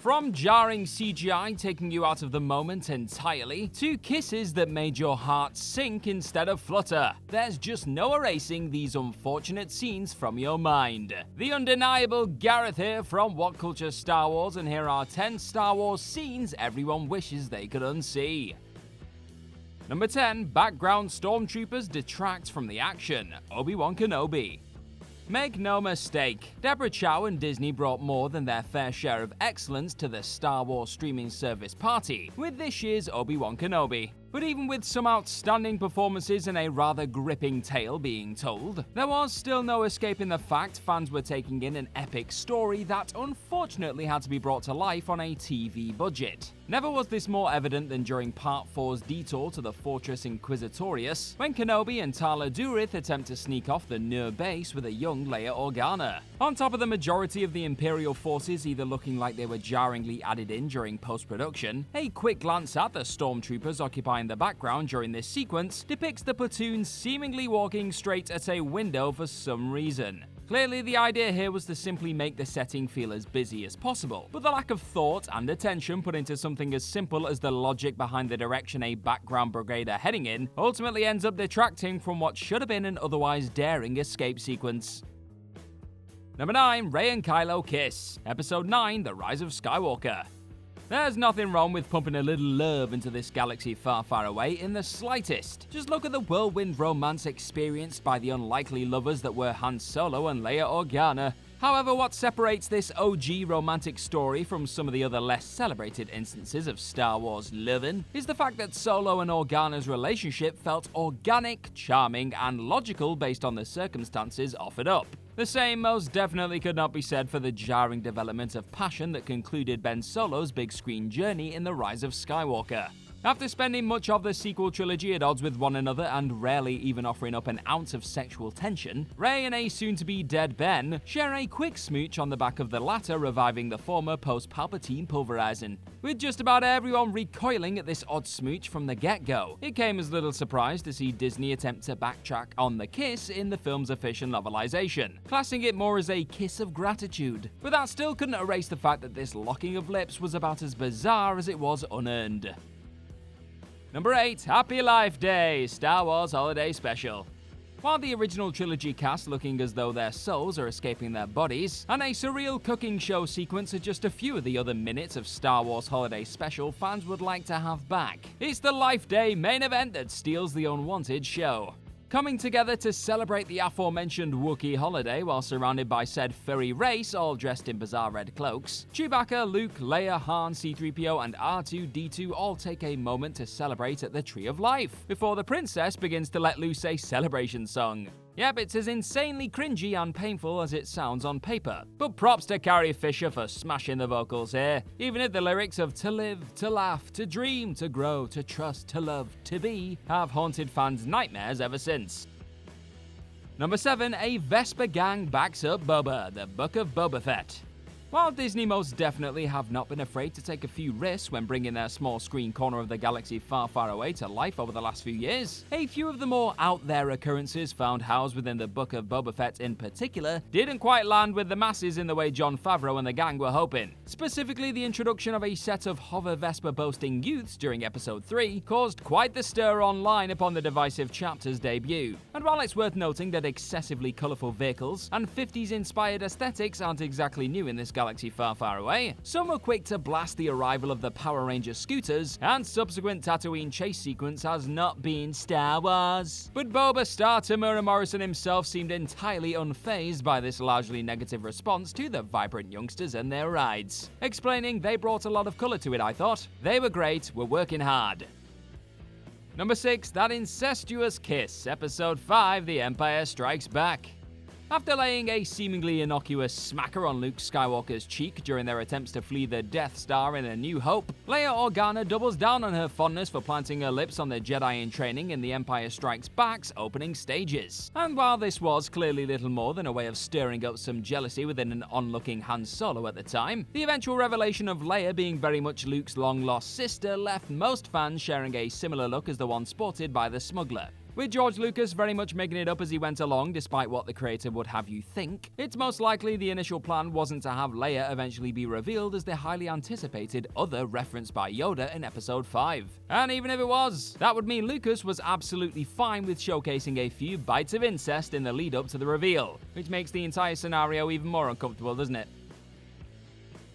From jarring CGI taking you out of the moment entirely, to kisses that made your heart sink instead of flutter, there's just no erasing these unfortunate scenes from your mind. The undeniable Gareth here from What Culture Star Wars, and here are 10 Star Wars scenes everyone wishes they could unsee. Number 10. Background stormtroopers detract from the action. Obi-Wan Kenobi. Make no mistake, Deborah Chow and Disney brought more than their fair share of excellence to the Star Wars streaming service party with this year's Obi-Wan Kenobi. But even with some outstanding performances and a rather gripping tale being told, there was still no escaping the fact fans were taking in an epic story that unfortunately had to be brought to life on a TV budget. Never was this more evident than during Part 4's detour to the Fortress Inquisitorius, when Kenobi and Tala Durith attempt to sneak off the Nur base with a young Leia Organa. On top of the majority of the Imperial forces either looking like they were jarringly added in during post-production, a quick glance at the stormtroopers occupying the background during this sequence depicts the platoon seemingly walking straight at a window for some reason. Clearly, the idea here was to simply make the setting feel as busy as possible, but the lack of thought and attention put into something as simple as the logic behind the direction a background brigade are heading in ultimately ends up detracting from what should have been an otherwise daring escape sequence. Number 9. Rey and Kylo Kiss. Episode 9, The Rise of Skywalker. There's nothing wrong with pumping a little love into this galaxy far, far away in the slightest. Just look at the whirlwind romance experienced by the unlikely lovers that were Han Solo and Leia Organa. However, what separates this OG romantic story from some of the other less celebrated instances of Star Wars loving is the fact that Solo and Organa's relationship felt organic, charming, and logical based on the circumstances offered up. The same most definitely could not be said for the jarring development of passion that concluded Ben Solo's big screen journey in The Rise of Skywalker. After spending much of the sequel trilogy at odds with one another and rarely even offering up an ounce of sexual tension, Rey and a soon-to-be dead Ben share a quick smooch on the back of the latter, reviving the former post-Palpatine pulverizing. With just about everyone recoiling at this odd smooch from the get-go, it came as little surprise to see Disney attempt to backtrack on the kiss in the film's official novelization, classing it more as a kiss of gratitude. But that still couldn't erase the fact that this locking of lips was about as bizarre as it was unearned. Number 8. Happy Life Day, Star Wars Holiday Special. While the original trilogy cast looking as though their souls are escaping their bodies, and a surreal cooking show sequence are just a few of the other minutes of Star Wars Holiday Special fans would like to have back, it's the Life Day main event that steals the unwanted show. Coming together to celebrate the aforementioned Wookiee holiday while surrounded by said furry race all dressed in bizarre red cloaks, Chewbacca, Luke, Leia, Han, C-3PO and R2-D2 all take a moment to celebrate at the Tree of Life, before the princess begins to let loose a celebration song. Yep, it's as insanely cringy and painful as it sounds on paper. But props to Carrie Fisher for smashing the vocals here, even if the lyrics of "to live, to laugh, to dream, to grow, to trust, to love, to be" have haunted fans' nightmares ever since. Number 7. A Vespa gang backs up Boba, the Book of Boba Fett. While Disney most definitely have not been afraid to take a few risks when bringing their small screen corner of the galaxy far, far away to life over the last few years, a few of the more out there occurrences found housed within the Book of Boba Fett in particular didn't quite land with the masses in the way Jon Favreau and the gang were hoping. Specifically, the introduction of a set of hover Vespa boasting youths during episode 3 caused quite the stir online upon the divisive chapter's debut. And while it's worth noting that excessively colourful vehicles and 50s inspired aesthetics aren't exactly new in this galaxy far, far away, some were quick to blast the arrival of the Power Ranger scooters, and subsequent Tatooine chase sequence has not been Star Wars. But Boba star Tamura Morrison himself seemed entirely unfazed by this largely negative response to the vibrant youngsters and their rides, explaining they brought a lot of colour to it. I thought they were great, we're working hard. Number 6. That Incestuous Kiss, Episode 5, The Empire Strikes Back. After laying a seemingly innocuous smacker on Luke Skywalker's cheek during their attempts to flee the Death Star in A New Hope, Leia Organa doubles down on her fondness for planting her lips on the Jedi in training in The Empire Strikes Back's opening stages. And while this was clearly little more than a way of stirring up some jealousy within an onlooking Han Solo at the time, the eventual revelation of Leia being very much Luke's long-lost sister left most fans sharing a similar look as the one sported by the smuggler. With George Lucas very much making it up as he went along despite what the creator would have you think, it's most likely the initial plan wasn't to have Leia eventually be revealed as the highly anticipated other referenced by Yoda in Episode 5. And even if it was, that would mean Lucas was absolutely fine with showcasing a few bites of incest in the lead up to the reveal, which makes the entire scenario even more uncomfortable, doesn't it?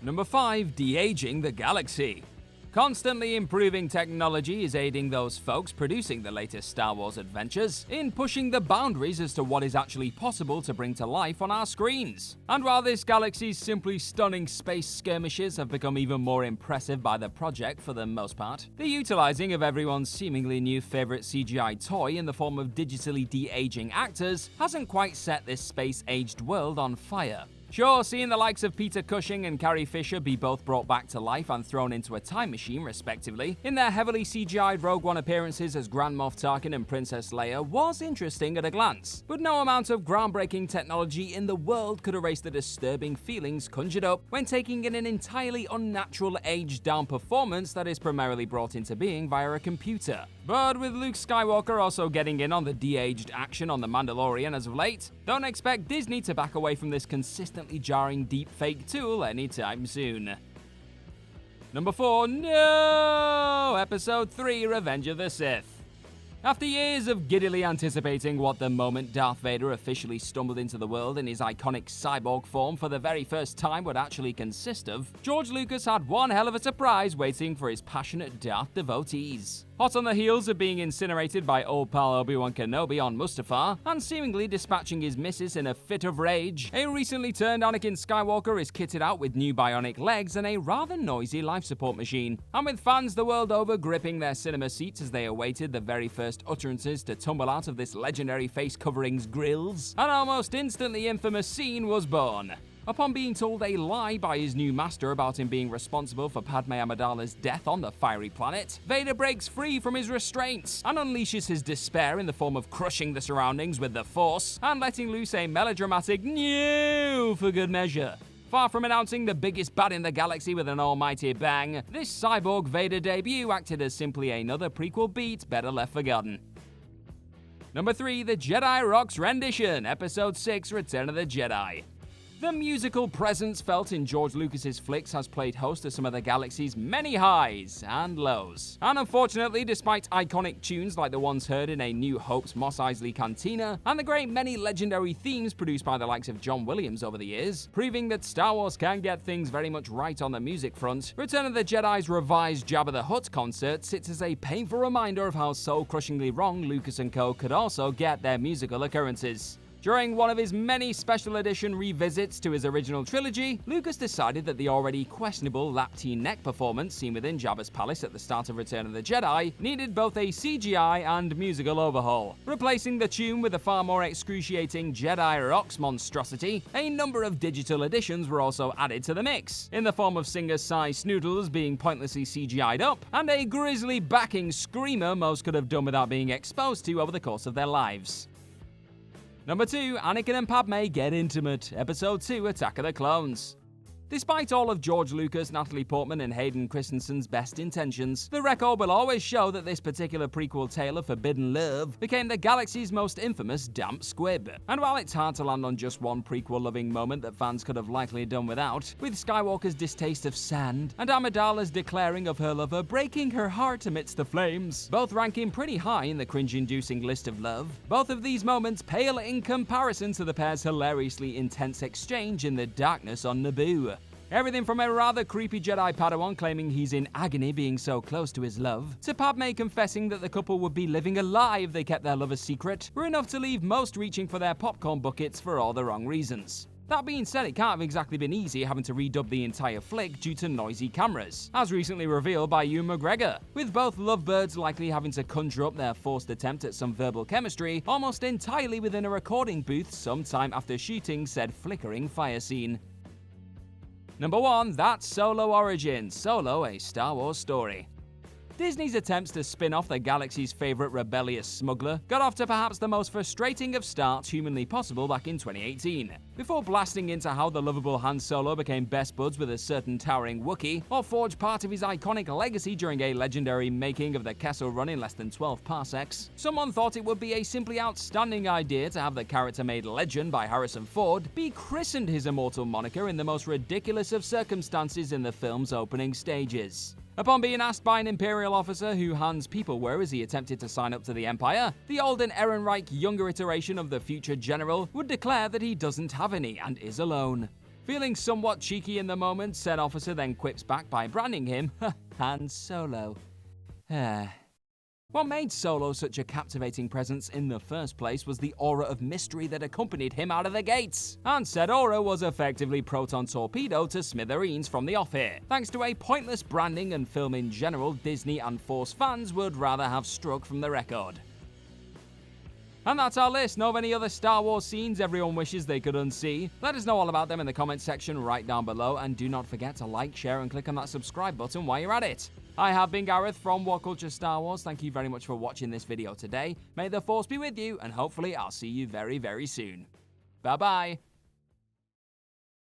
Number 5. De-aging the galaxy. Constantly improving technology is aiding those folks producing the latest Star Wars adventures in pushing the boundaries as to what is actually possible to bring to life on our screens. And while this galaxy's simply stunning space skirmishes have become even more impressive by the project for the most part, the utilizing of everyone's seemingly new favorite CGI toy in the form of digitally de-aging actors hasn't quite set this space-aged world on fire. Sure, seeing the likes of Peter Cushing and Carrie Fisher be both brought back to life and thrown into a time machine, respectively, in their heavily CGI'd Rogue One appearances as Grand Moff Tarkin and Princess Leia was interesting at a glance, but no amount of groundbreaking technology in the world could erase the disturbing feelings conjured up when taking in an entirely unnatural aged-down performance that is primarily brought into being via a computer. But with Luke Skywalker also getting in on the de-aged action on The Mandalorian as of late, don't expect Disney to back away from this consistently jarring deepfake tool anytime soon. Number 4. No! Episode 3, Revenge of the Sith. After years of giddily anticipating what the moment Darth Vader officially stumbled into the world in his iconic cyborg form for the very first time would actually consist of, George Lucas had one hell of a surprise waiting for his passionate Darth devotees. Hot on the heels of being incinerated by old pal Obi-Wan Kenobi on Mustafar, and seemingly dispatching his missus in a fit of rage, a recently turned Anakin Skywalker is kitted out with new bionic legs and a rather noisy life support machine. And with fans the world over gripping their cinema seats as they awaited the very first utterances to tumble out of this legendary face covering's grills, an almost instantly infamous scene was born. Upon being told a lie by his new master about him being responsible for Padmé Amidala's death on the fiery planet, Vader breaks free from his restraints and unleashes his despair in the form of crushing the surroundings with the Force and letting loose a melodramatic "No" for good measure. Far from announcing the biggest bad in the galaxy with an almighty bang, this cyborg Vader debut acted as simply another prequel beat better left forgotten. Number 3. The Jedi Rocks Rendition, Episode 6, Return of the Jedi. The musical presence felt in George Lucas's flicks has played host to some of the galaxy's many highs and lows. And unfortunately, despite iconic tunes like the ones heard in A New Hope's Mos Eisley Cantina, and the great many legendary themes produced by the likes of John Williams over the years, proving that Star Wars can get things very much right on the music front, Return of the Jedi's revised Jabba the Hutt concert sits as a painful reminder of how soul-crushingly wrong Lucas and co. could also get their musical occurrences. During one of his many special edition revisits to his original trilogy, Lucas decided that the already questionable lap-T neck performance seen within Jabba's palace at the start of Return of the Jedi needed both a CGI and musical overhaul. Replacing the tune with a far more excruciating Jedi Rocks monstrosity, a number of digital additions were also added to the mix, in the form of singer Cy Snoodles being pointlessly CGI'd up, and a grisly backing screamer most could have done without being exposed to over the course of their lives. Number 2. Anakin and Padmé Get Intimate, Episode 2, Attack of the Clones. Despite all of George Lucas, Natalie Portman, and Hayden Christensen's best intentions, the record will always show that this particular prequel tale of forbidden love became the galaxy's most infamous damp squib. And while it's hard to land on just one prequel-loving moment that fans could have likely done without, with Skywalker's distaste of sand, and Amidala's declaring of her lover breaking her heart amidst the flames, both ranking pretty high in the cringe-inducing list of love, both of these moments pale in comparison to the pair's hilariously intense exchange in the darkness on Naboo. Everything from a rather creepy Jedi Padawan claiming he's in agony being so close to his love, to Padmé confessing that the couple would be living a lie if they kept their love a secret, were enough to leave most reaching for their popcorn buckets for all the wrong reasons. That being said, it can't have exactly been easy having to redub the entire flick due to noisy cameras, as recently revealed by Ewan McGregor, with both lovebirds likely having to conjure up their forced attempt at some verbal chemistry almost entirely within a recording booth sometime after shooting said flickering fire scene. Number 1, that's Solo Origins, Solo, a Star Wars story. Disney's attempts to spin off the galaxy's favorite rebellious smuggler got off to perhaps the most frustrating of starts humanly possible back in 2018. Before blasting into how the lovable Han Solo became best buds with a certain towering Wookiee, or forged part of his iconic legacy during a legendary making of the Kessel Run in less than 12 parsecs, someone thought it would be a simply outstanding idea to have the character made legend by Harrison Ford be christened his immortal moniker in the most ridiculous of circumstances in the film's opening stages. Upon being asked by an Imperial officer who Han's people were as he attempted to sign up to the Empire, the old and Ehrenreich younger iteration of the future general would declare that he doesn't have any and is alone. Feeling somewhat cheeky in the moment, said officer then quips back by branding him Han Solo. What made Solo such a captivating presence in the first place was the aura of mystery that accompanied him out of the gates. And said aura was effectively proton torpedo to smithereens from the off here, thanks to a pointless branding and film in general Disney and Force fans would rather have struck from the record. And that's our list. Know of any other Star Wars scenes everyone wishes they could unsee? Let us know all about them in the comments section right down below, and do not forget to like, share, and click on that subscribe button while you're at it. I have been Gareth from What Culture Star Wars. Thank you very much for watching this video today. May the Force be with you, and hopefully I'll see you very, very soon. Bye-bye.